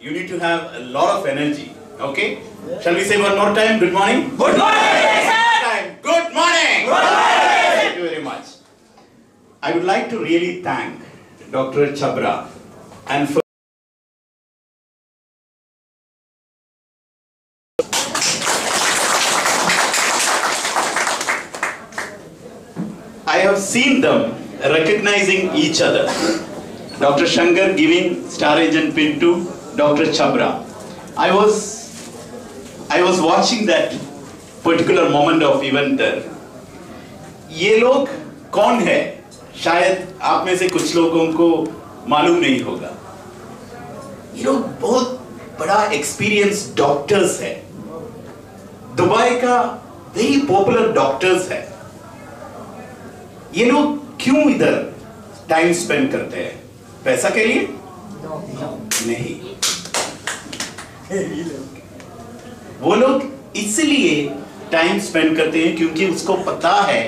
you need to have a lot of energy. Okay? Shall we say one more time? Good morning? Good morning! Good morning! Good morning! Thank you very much. I would like to really thank Dr. Chabra and for I have seen them recognizing each other. Dr. Shankar giving Star Agent pin to Dr. Chabra. I was watching that particular moment of event there. ये लोग कौन है? शायद आप में से कुछ लोगों को मालूम नहीं होगा. ये लोग बहुत बड़ा एक्सपीरियंस डॉक्टर्स है. दुबई का वेरी पॉपुलर डॉक्टर्स है. ये लोग क्यों इधर टाइम स्पेंड करते हैं? पैसा के लिए? नहीं. वो लोग इसलिए टाइम स्पेंड करते हैं क्योंकि उसको पता है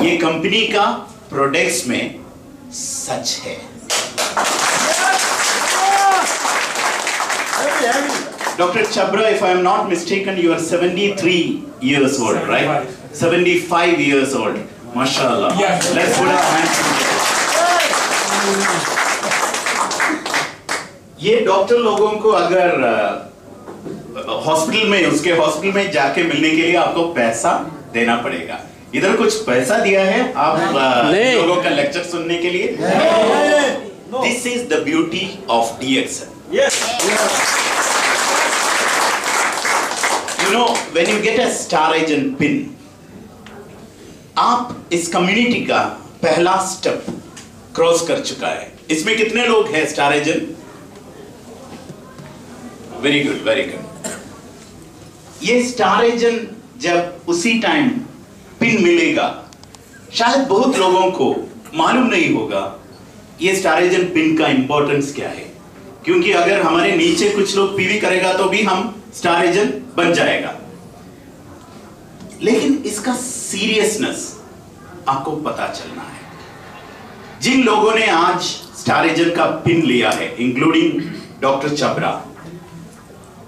ये कंपनी का प्रोडक्ट्स में सच है. Dr. Chabra, if I am not mistaken, you are 73 years old, right? 75 years old. MashaAllah. Yes. Let's put our hands together. ये डॉक्टर लोगों को अगर हॉस्पिटल में उसके हॉस्पिटल में जाके मिलने के लिए आपको पैसा देना पड़ेगा. इधर कुछ पैसा दिया है आप लोगों का लेक्चर सुनने के लिए? This is the beauty of DXN. Yes. You know, when you get a Star Agent pin, आप इस कम्युनिटी का पहला स्टेप क्रॉस कर चुका है. इसमें कितने लोग हैं star agent? Very good, very good. ये स्टार एजेंट जब उसी टाइम पिन मिलेगा, शायद बहुत लोगों को मालूम नहीं होगा ये स्टार एजेंट पिन का इंपॉर्टेंस क्या है. क्योंकि अगर हमारे नीचे कुछ लोग पीवी करेगा तो भी हम स्टार एजेंट बन जाएगा. लेकिन इसका सीरियसनेस आपको पता चलना है. जिन लोगों ने आज स्टार एजेंट का पिन लिया है, including doctor Chhabra,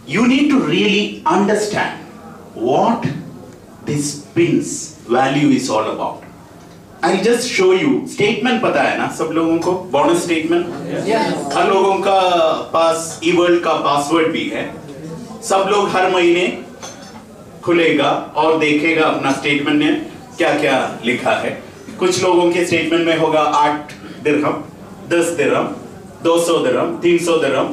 you need to really understand what this pin's value is all about. I'll just show you. Statement पता है ना सब लोगों को? Bonus statement. हर लोगों का पास eWorld का पासवर्ड भी है. सब लोग हर महीने खुलेगा और देखेगा अपना स्टेटमेंट में क्या क्या लिखा है. कुछ लोगों के स्टेटमेंट में होगा 8 दिरहम, 10 दिरहम, 200 दिरहम, 300 दिरहम.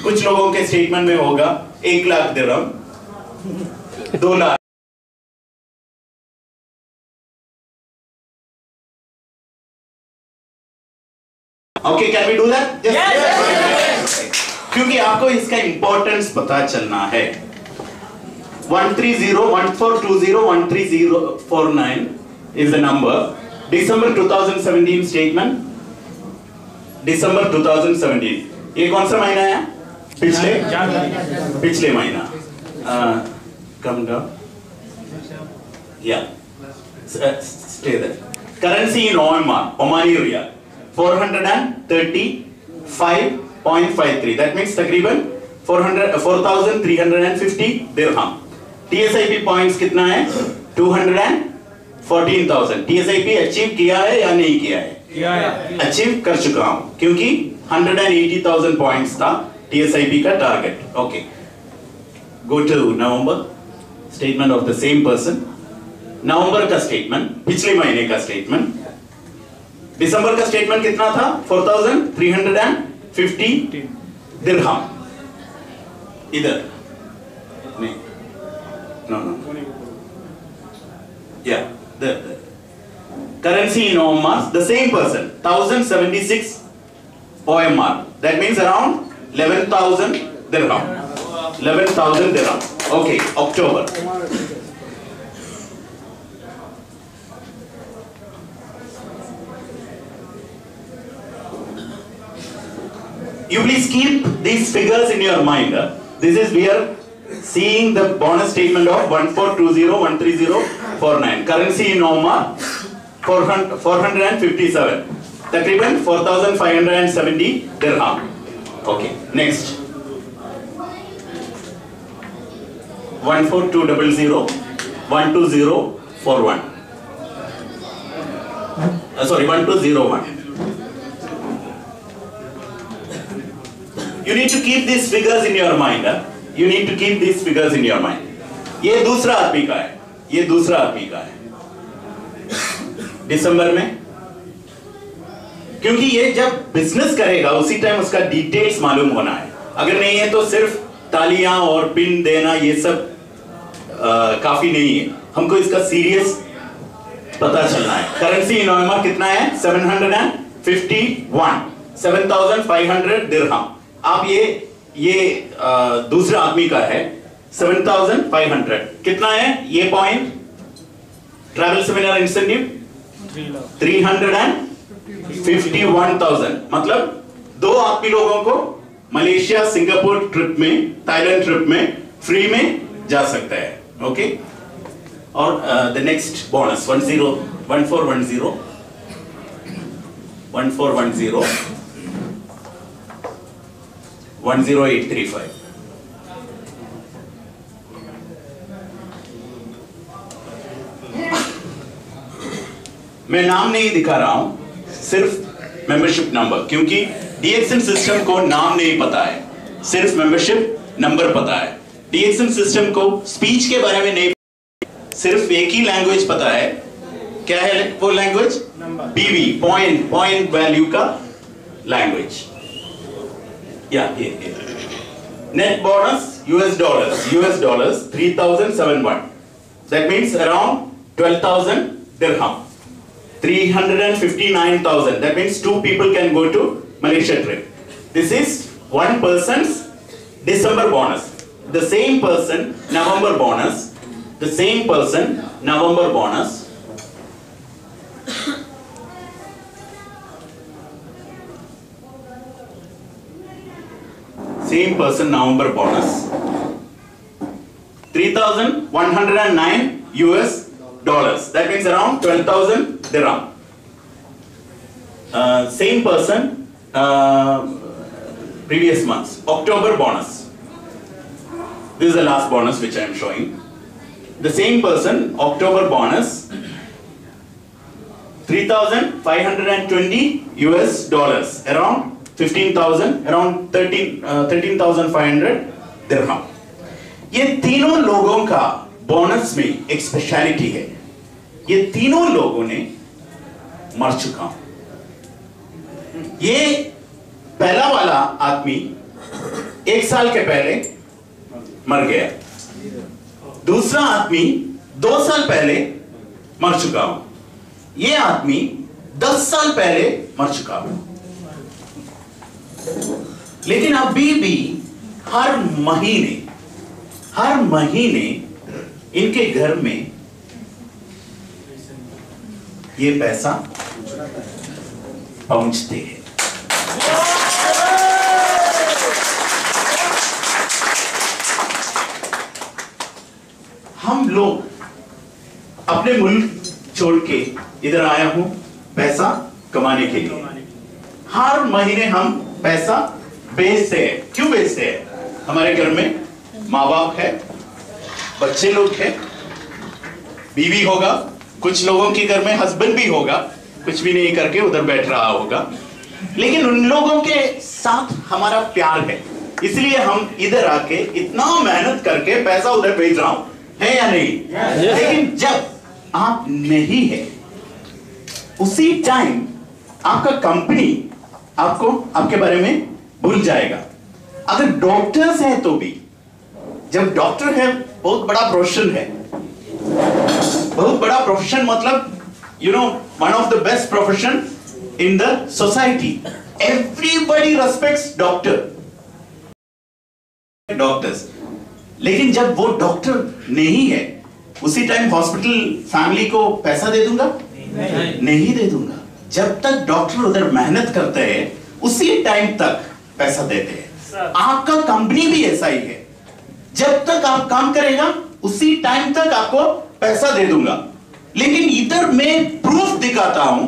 कुछ लोगों के स्टेटमेंट में होगा 1 lakh dirham, 2 lakh. Okay, can we do that? क्योंकि आपको इसका इंपॉर्टेंस पता चलना है. 13014201349 is the number. December 2017 statement. December 2017. ये कौन सा महीना है? पिछले महीना. Come down. Yeah. Stay there. Currency in OMR, Omani Riyal, 435.53. That means तकरीबन 4,350 dirham. TSIP points कितना है? 214,000. TSIP अचीव किया है या नहीं किया है? अचीव कर चुका हूं क्योंकि 180,000 पॉइंट्स था TSIP का target. Okay, go to November. Statement of the same person. नवंबर का स्टेटमेंट, पिछले महीने का स्टेटमेंट. दिसंबर का स्टेटमेंट कितना था? 4,350 दिरहम. इधर नहीं, no. Yeah, there. Currency in OMR, the same person, 1,076 OMR. That means around 11,000 dirham. 11,000 dirham. Okay, October. You please keep these figures in your mind. This is we are seeing the bonus statement of 14201309. Currency in OMR 457. तकरीबन 4,570 dirham. Okay, next. 14200 12041 sorry 1201. You need to keep these figures in your mind. You need to keep these figures in your mind. ये दूसरा आदमी का है, ये दूसरा आदमी का है दिसंबर में, क्योंकि ये जब बिजनेस करेगा उसी टाइम उसका डिटेल्स मालूम होना है. अगर नहीं है तो सिर्फ तालियां और पिन देना ये सब काफी नहीं है. हमको इसका सीरियस पता चलना है. करेंसी इन ओएमआर कितना है? 751 7500 दिरहम. आप ये दूसरा आदमी का है 7500. कितना है ये पॉइंट? Travel seminar incentive 351,000. मतलब दो आदमी लोगों को मलेशिया सिंगापुर ट्रिप में, थाईलैंड ट्रिप में फ्री में जा सकता है. ओके. और द नेक्स्ट बोनस 1410 10835. मैं नाम नहीं दिखा रहा हूं, सिर्फ मेंबरशिप नंबर, क्योंकि डीएक्सएन सिस्टम को नाम नहीं पता है, सिर्फ मेंबरशिप नंबर पता है. डीएक्सएन सिस्टम को स्पीच के बारे में नहीं, सिर्फ एक ही लैंग्वेज पता है. क्या है वो लैंग्वेज? पीवी, पॉइंट वैल्यू का लैंग्वेज. या net bonus US dollars 3,071. That means around 12,000 dirham. 359,000. That means 2 people can go to Malaysia trip. This is one person's December bonus. The same person November bonus. The same person November bonus. Same person November bonus. 3,109 US dollars. That means around 12,000 dirham. Same person previous months. October bonus. This is the last bonus which I am showing. The same person October bonus 3,520 US dollars. Around 15,000, around 13,500 dirham. ये तीनों लोगों का bonus में एक speciality है. ये तीनों लोगों ने मर चुका हूं. ये पहला वाला आदमी 1 साल के पहले मर गया. दूसरा आदमी 2 साल पहले मर चुका हूं. ये आदमी 10 साल पहले मर चुका हूं. लेकिन अभी भी हर महीने इनके घर में ये पैसा पहुंचते हैं. हम लोग अपने मुल्क छोड़ के इधर आया हूं पैसा कमाने के लिए. हर महीने हम पैसा बेचते हैं. क्यों बेचते हैं? हमारे घर में माँ बाप है, बच्चे लोग हैं, बीवी होगा, कुछ लोगों के घर में हस्बैंड भी होगा, कुछ भी नहीं करके उधर बैठ रहा होगा. लेकिन उन लोगों के साथ हमारा प्यार है, इसलिए हम इधर आके इतना मेहनत करके पैसा उधर भेज रहा हूं. है या नहीं? लेकिन जब आप नहीं है उसी टाइम आपका कंपनी आपको आपके बारे में भूल जाएगा. अगर डॉक्टर्स हैं तो भी, जब डॉक्टर है बहुत बड़ा प्रोफेशन है, बहुत बड़ा प्रोफेशन मतलब one of the best profession in the society. Everybody respects doctors. लेकिन जब वो डॉक्टर नहीं है उसी टाइम हॉस्पिटल फैमिली को पैसा दे दूंगा? नहीं दे दूंगा. जब तक डॉक्टर उधर मेहनत करते हैं उसी टाइम तक पैसा देते हैं. आपका कंपनी भी ऐसा ही है. जब तक आप काम करेगा उसी टाइम तक आपको पैसा दे दूंगा. लेकिन इधर मैं प्रूफ दिखाता हूं,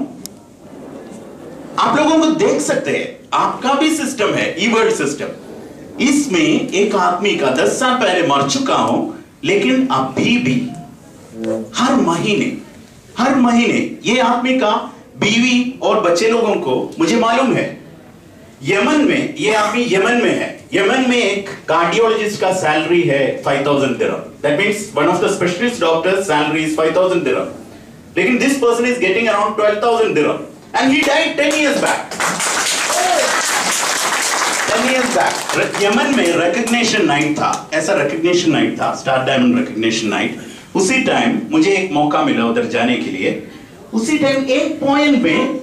आप लोगों को देख सकते हैं. आपका भी सिस्टम है, ई-वर्ड सिस्टम. इसमें एक आदमी का 10 साल पहले मर चुका हूं, लेकिन अभी भी हर महीने ये आदमी का बीवी और बच्चे लोगों को, मुझे मालूम है, यमन में, ये आदमी यमन में है, यमन में एक कार्डियोलॉजिस्ट का सैलरी है 5000 dirham. That means one of the specialist doctors salary is 5000 dirham. लेकिन this person is getting around 12000 dirham and he died 10 years back. 10 years back. Yemen में रिकग्निशन नाइट था, ऐसा रिकग्निशन नाइट था, star diamond recognition night. उसी time मुझे एक मौका मिला उधर जाने के लिए. उसी टाइम एक पॉइंट में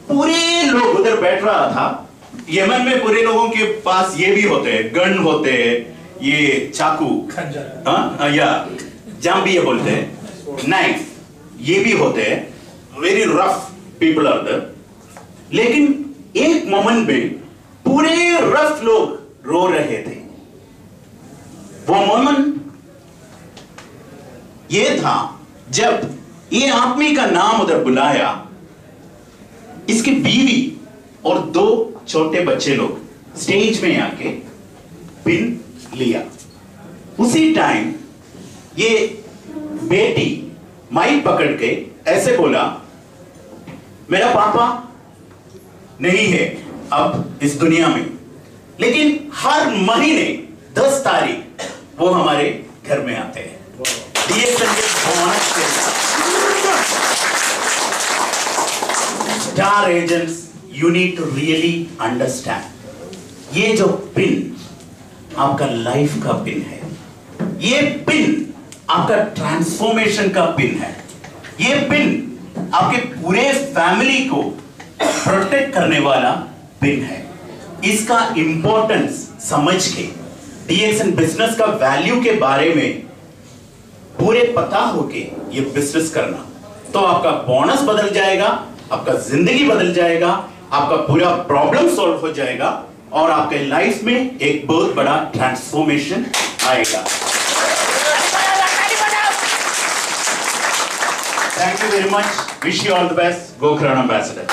पूरे लोग उधर बैठ रहा था. यमन में पूरे लोगों के पास ये भी होते हैं, गन होते हैं, ये चाकू, या जाम्बिया बोलते हैं, नाइफ, ये भी होते हैं. Very rough people are there. लेकिन एक मोमेंट में पूरे रफ लोग रो रहे थे. वो मोमेंट ये था जब ये आदमी का नाम उधर बुलाया. इसकी बीवी और 2 छोटे बच्चे लोग स्टेज में आके पिन लिया. उसी टाइम ये बेटी माइक पकड़ के ऐसे बोला, मेरा पापा नहीं है अब इस दुनिया में, लेकिन हर महीने 10 तारीख वो हमारे घर में आते हैं. Star agents, you need to really understand. ये जो पिन आपका लाइफ का पिन है, ये पिन आपका ट्रांसफॉर्मेशन का पिन है, ये पिन आपके पूरे फैमिली को प्रोटेक्ट करने वाला पिन है. इसका इंपॉर्टेंस समझ के DXN बिजनेस का वैल्यू के बारे में पूरे पता होके ये बिजनेस करना, तो आपका बोनस बदल जाएगा, आपका जिंदगी बदल जाएगा, आपका पूरा प्रॉब्लम सॉल्व हो जाएगा और आपके लाइफ में एक बहुत बड़ा ट्रांसफॉर्मेशन आएगा. Thank you very much. Wish you all the best. गोखरण ambassador.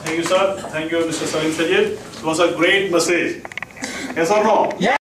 Thank you, sir. Thank you, Mr. Salim Sajid. It was a great message. Yes or no? Yeah.